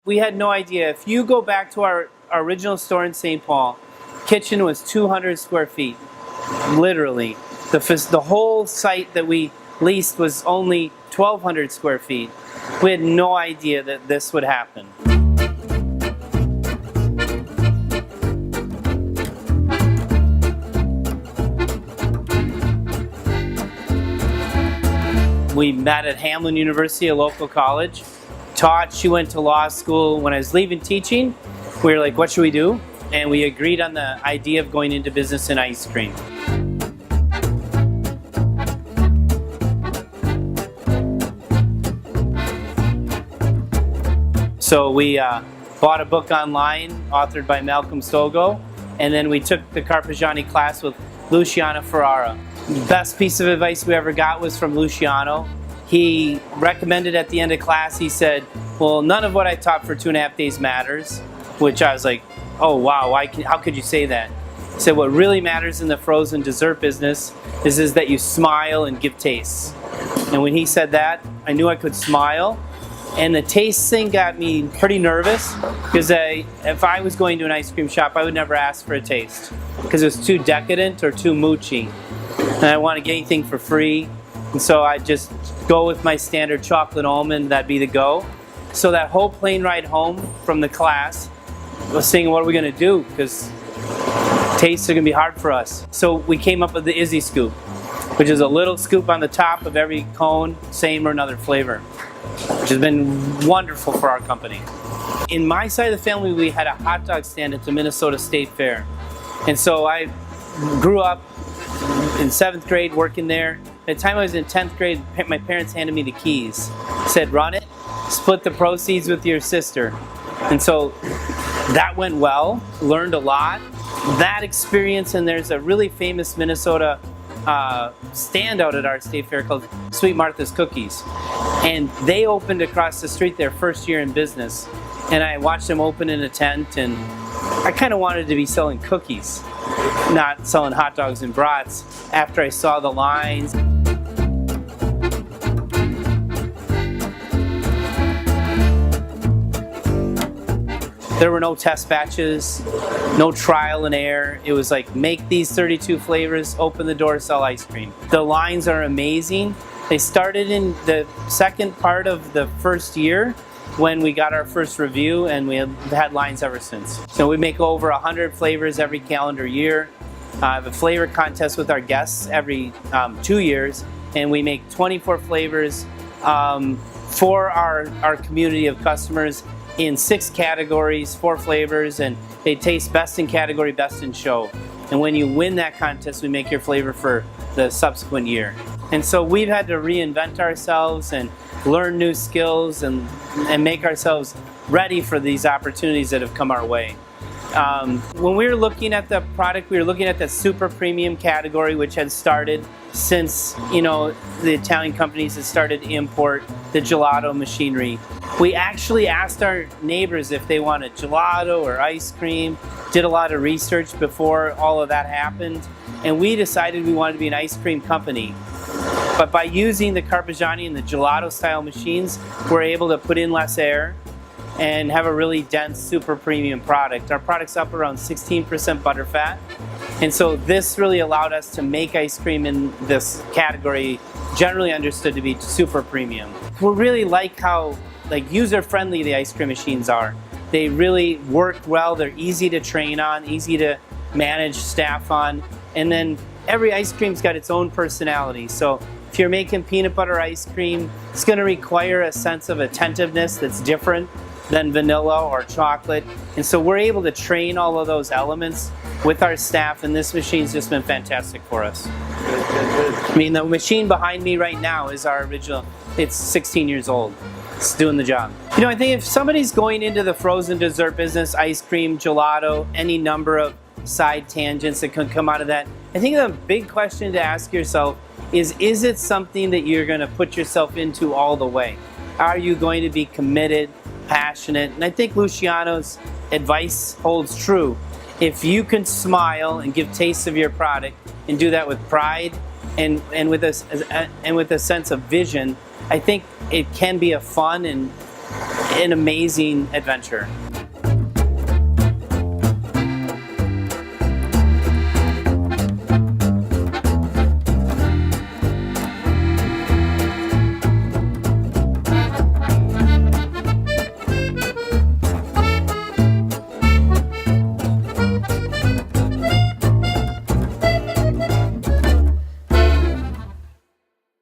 We had no idea. If you go back to our original store in St. Paul, kitchen was 200 square feet, literally. The whole site that we leased was only 1,200 square feet. We had no idea that this would happen. We met at Hamlin University, a local college. Taught, she went to law school. When I was leaving teaching, we were like, what should we do? And we agreed on the idea of going into business in ice cream. So we bought a book online, authored by Malcolm Stogo, and then we took the Carpigiani class with Luciano Ferrara. The best piece of advice we ever got was from Luciano. He recommended at the end of class, he said, well, none of what I taught for 2.5 days matters, which I was like, oh wow, how could you say that? He said, what really matters in the frozen dessert business is that you smile and give tastes. And when he said that, I knew I could smile. And the taste thing got me pretty nervous, because if I was going to an ice cream shop, I would never ask for a taste, because it was too decadent or too moochy. And I want to get anything for free. And so I just go with my standard chocolate almond, that'd be the go. So that whole plane ride home from the class, I was thinking, what are we gonna do? Because tastes are gonna be hard for us. So we came up with the Izzy Scoop, which is a little scoop on the top of every cone, same or another flavor, which has been wonderful for our company. In my side of the family, we had a hot dog stand at the Minnesota State Fair. And so I grew up in 7th grade working there. By the time I was in 10th grade, my parents handed me the keys. Said, run it, split the proceeds with your sister. And so that went well, learned a lot. That experience, and there's a really famous Minnesota standout at our state fair called Sweet Martha's Cookies. And they opened across the street their first year in business. And I watched them open in a tent, and I kind of wanted to be selling cookies, not selling hot dogs and brats, after I saw the lines. There were no test batches, no trial and error. It was like, make these 32 flavors, open the door, sell ice cream. The lines are amazing. They started in the second part of the first year when we got our first review, and we have had lines ever since. So we make over 100 flavors every calendar year. I have a flavor contest with our guests every 2 years, and we make 24 flavors for our community of customers in 6 categories, 4 flavors, and they taste best in category, best in show. And when you win that contest, we make your flavor for the subsequent year. And so we've had to reinvent ourselves and learn new skills and make ourselves ready for these opportunities that have come our way. When we were looking at the product, we were looking at the super premium category, which had started since, you know, the Italian companies had started to import the gelato machinery. We actually asked our neighbors if they wanted gelato or ice cream, did a lot of research before all of that happened, and we decided we wanted to be an ice cream company. But by using the Carpigiani and the gelato style machines, we're able to put in less air and have a really dense, super premium product. Our product's up around 16% butterfat. And so this really allowed us to make ice cream in this category, generally understood to be super premium. We really like how user-friendly the ice cream machines are. They really work well, they're easy to train on, easy to manage staff on, and then every ice cream's got its own personality. So if you're making peanut butter ice cream, it's gonna require a sense of attentiveness that's different than vanilla or chocolate. And so we're able to train all of those elements with our staff, and this machine's just been fantastic for us. I mean, the machine behind me right now is our original. It's 16 years old. It's doing the job. You know, I think if somebody's going into the frozen dessert business, ice cream, gelato, any number of side tangents that can come out of that, I think the big question to ask yourself is it something that you're gonna put yourself into all the way? Are you going to be committed, passionate? And I think Luciano's advice holds true. If you can smile and give tastes of your product and do that with pride and with a sense of vision, I think it can be a fun and an amazing adventure.